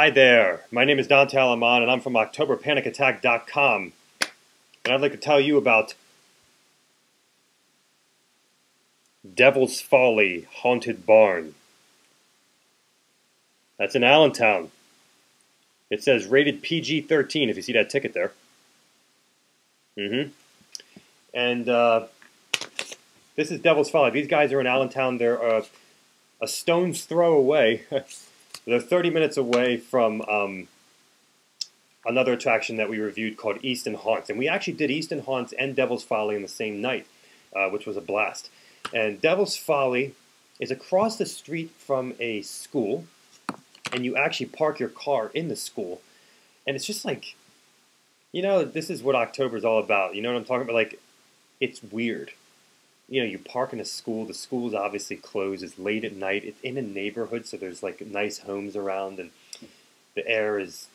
Hi there, my name is Dante Alaman and I'm from OctoberPanicAttack.com, and I'd like to tell you about Devil's Folly Haunted Barn. That's in Allentown. It says rated PG-13 if you see that ticket there. And this is Devil's Folly. These guys are in Allentown. They're a stone's throw away. They're 30 minutes away from another attraction that we reviewed called Easton Haunts. And we actually did Easton Haunts and Devil's Folly in the same night, which was a blast. And Devil's Folly is across the street from a school, and you actually park your car in the school. And it's just like, you know, this is what October's all about. You know what I'm talking about? Like, it's weird. You know, you park in a school, the school's obviously closed, it's late at night, it's in a neighborhood, so there's like nice homes around, and the air is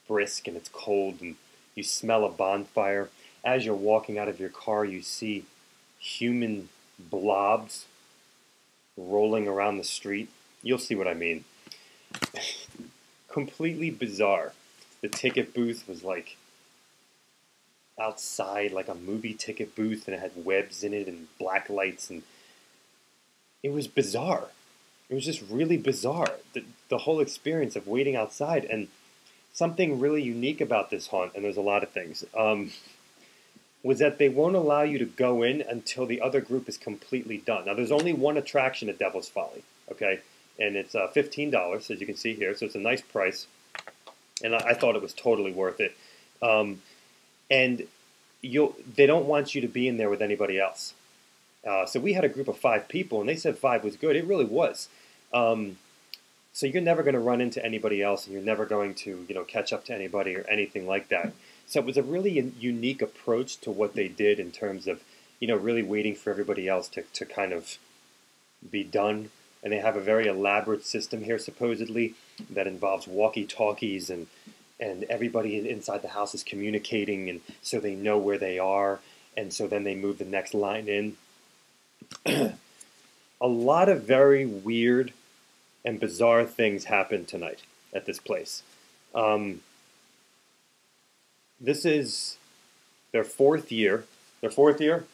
brisk and it's cold, and you smell a bonfire. As you're walking out of your car, you see human blobs rolling around the street. You'll see what I mean. Completely bizarre. The ticket booth was like outside, like a movie ticket booth, and it had webs in it and black lights, and it was bizarre. It was just really bizarre, the whole experience of waiting outside. And something really unique about this haunt, and there's a lot of things, was that they won't allow you to go in until the other group is completely done. Now, there's only one attraction at Devil's Folly, okay, and it's $15, as you can see here, so it's a nice price, and I thought it was totally worth it. And they don't want you to be in there with anybody else. So we had a group of 5 people, and they said 5 was good. It really was. So you're never going to run into anybody else, and you're never going to, you know, catch up to anybody or anything like that. So it was a really unique approach to what they did in terms of, you know, really waiting for everybody else to kind of be done. And they have a very elaborate system here, supposedly, that involves walkie-talkies, and everybody inside the house is communicating, and so they know where they are, and so then they move the next line in. A lot of very weird and bizarre things happened tonight at this place. This is their 4th year. Their 4th year?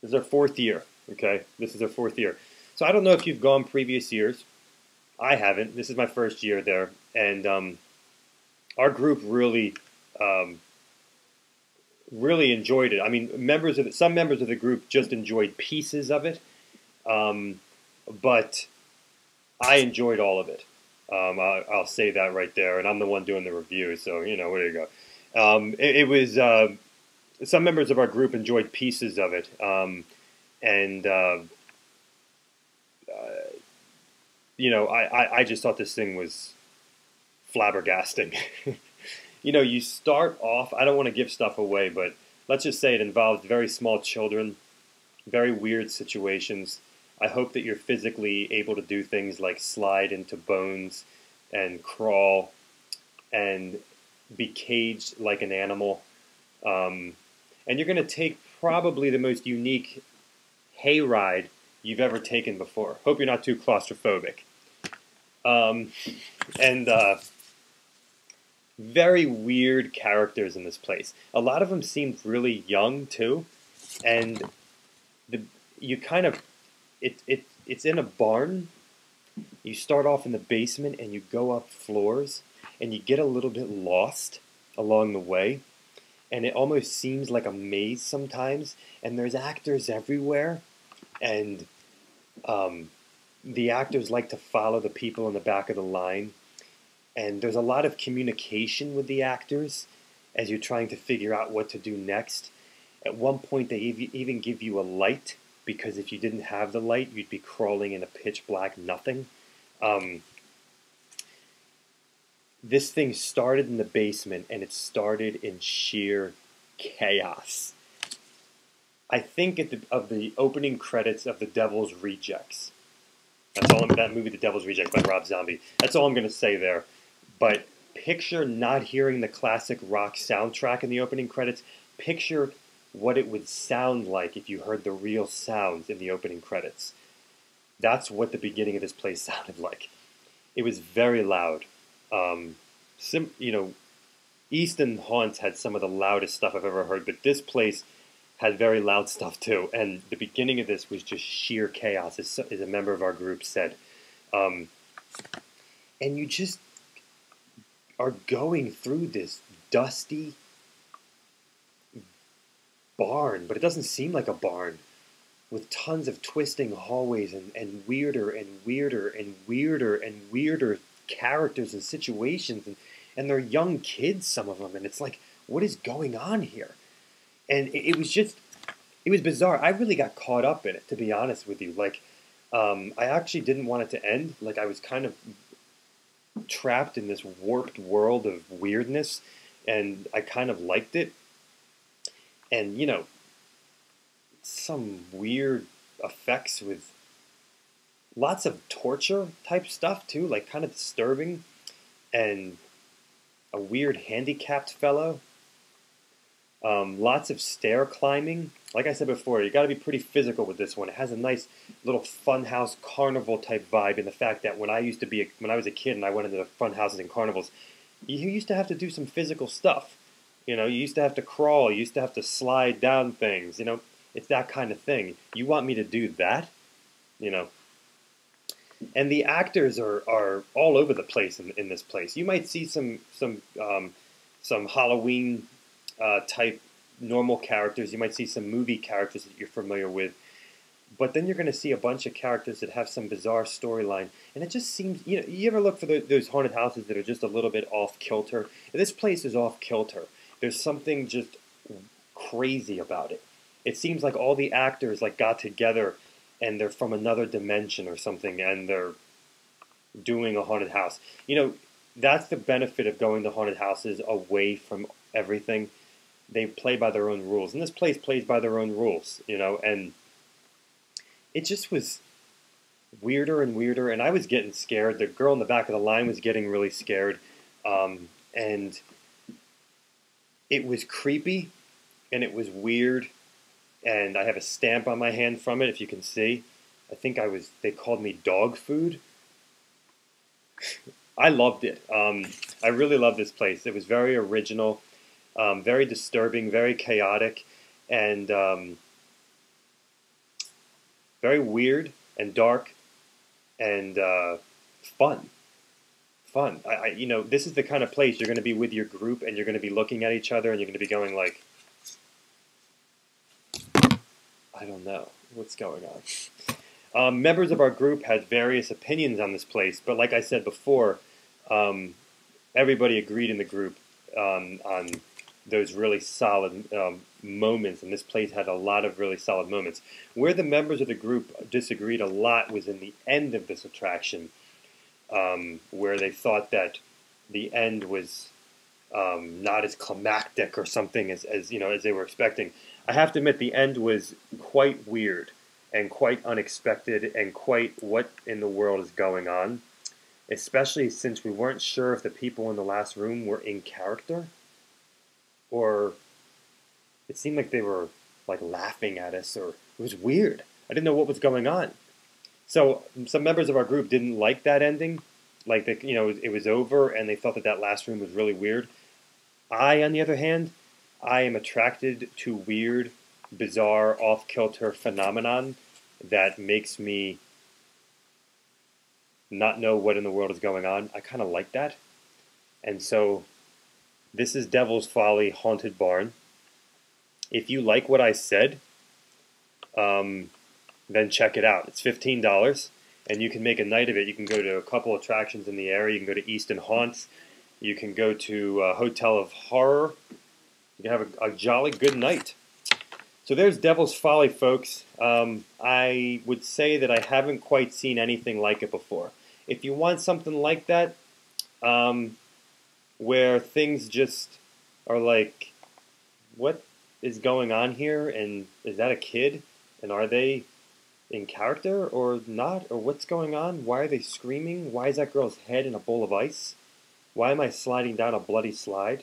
This is their 4th year, okay? This is their 4th year. So I don't know if you've gone previous years. I haven't. This is my 1st year there, and our group really, really enjoyed it. I mean, some members of the group just enjoyed pieces of it, but I enjoyed all of it. I'll say that right there, and I'm the one doing the review, so, you know, there you go. It was, some members of our group enjoyed pieces of it, and you know, I just thought this thing was flabbergasting. You know, you start off, I don't want to give stuff away, but let's just say it involves very small children, very weird situations. I hope that you're physically able to do things like slide into bones and crawl and be caged like an animal. And you're going to take probably the most unique hayride you've ever taken before. Hope you're not too claustrophobic. Very weird characters in this place. A lot of them seemed really young too, and it's in a barn. You start off in the basement and you go up floors, and you get a little bit lost along the way, and it almost seems like a maze sometimes. And there's actors everywhere, and the actors like to follow the people in the back of the line. And there's a lot of communication with the actors as you're trying to figure out what to do next. At one point, they even give you a light, because if you didn't have the light, you'd be crawling in a pitch black nothing. This thing started in the basement, and it started in sheer chaos. I think of the opening credits of The Devil's Rejects. That movie, The Devil's Rejects by Rob Zombie. That's all I'm going to say there. But picture not hearing the classic rock soundtrack in the opening credits. Picture what it would sound like if you heard the real sounds in the opening credits. That's what the beginning of this place sounded like. It was very loud. Um, Easton Haunts had some of the loudest stuff I've ever heard, but this place had very loud stuff too. And the beginning of this was just sheer chaos, as a member of our group said. Um, and you just are going through this dusty barn, but it doesn't seem like a barn, with tons of twisting hallways and weirder and weirder and weirder and weirder characters and situations, and they're young kids, some of them, and it's like, what is going on here? And it was bizarre. I really got caught up in it, to be honest with you. Like, I actually didn't want it to end. Like, I was kind of trapped in this warped world of weirdness, and I kind of liked it. And, some weird effects with lots of torture type stuff too, like kind of disturbing, and a weird handicapped fellow. Lots of stair climbing. Like I said before, you got to be pretty physical with this one. It has a nice little funhouse carnival type vibe, in the fact that when I was a kid and I went into the fun houses and carnivals, you used to have to do some physical stuff. You used to have to crawl. You used to have to slide down things. It's that kind of thing. You want me to do that? And the actors are all over the place in this place. You might see some Halloween type normal characters. You might see some movie characters that you're familiar with. But then you're going to see a bunch of characters that have some bizarre storyline. And it just seems, you ever look for those haunted houses that are just a little bit off kilter? This place is off kilter. There's something just crazy about it. It seems like all the actors got together and they're from another dimension or something, and they're doing a haunted house. That's the benefit of going to haunted houses away from everything. They play by their own rules. And this place plays by their own rules, and it just was weirder and weirder, and I was getting scared. The girl in the back of the line was getting really scared, and it was creepy, and it was weird, and I have a stamp on my hand from it, if you can see. I think they called me dog food. I loved it. I really loved this place. It was very original, very disturbing, very chaotic, and very weird and dark and fun. This is the kind of place you're going to be with your group, and you're going to be looking at each other, and you're going to be going like, I don't know what's going on. Members of our group had various opinions on this place, but like I said before, everybody agreed in the group on those really solid moments, and this place had a lot of really solid moments. Where the members of the group disagreed a lot was in the end of this attraction, where they thought that the end was not as climactic or something as they were expecting. I have to admit, the end was quite weird and quite unexpected and quite what in the world is going on, especially since we weren't sure if the people in the last room were in character, or it seemed like they were laughing at us, or it was weird. I didn't know what was going on. So some members of our group didn't like that ending, it was over, and they thought that last room was really weird. I, on the other hand, I am attracted to weird, bizarre, off-kilter phenomenon that makes me not know what in the world is going on. I kind of like that. And so this is Devil's Folly Haunted Barn. If you like what I said, then check it out. It's $15, and you can make a night of it. You can go to a couple attractions in the area. You can go to Easton Haunts. You can go to Hotel of Horror. You can have a jolly good night. So there's Devil's Folly, folks. I would say that I haven't quite seen anything like it before. If you want something like that, where things just are like, what is going on here? And is that a kid? And are they in character or not? Or what's going on? Why are they screaming? Why is that girl's head in a bowl of ice? Why am I sliding down a bloody slide?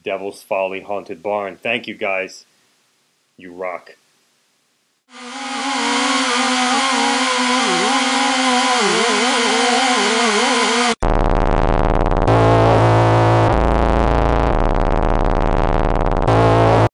Devil's Folly Haunted Barn. Thank you, guys. You rock.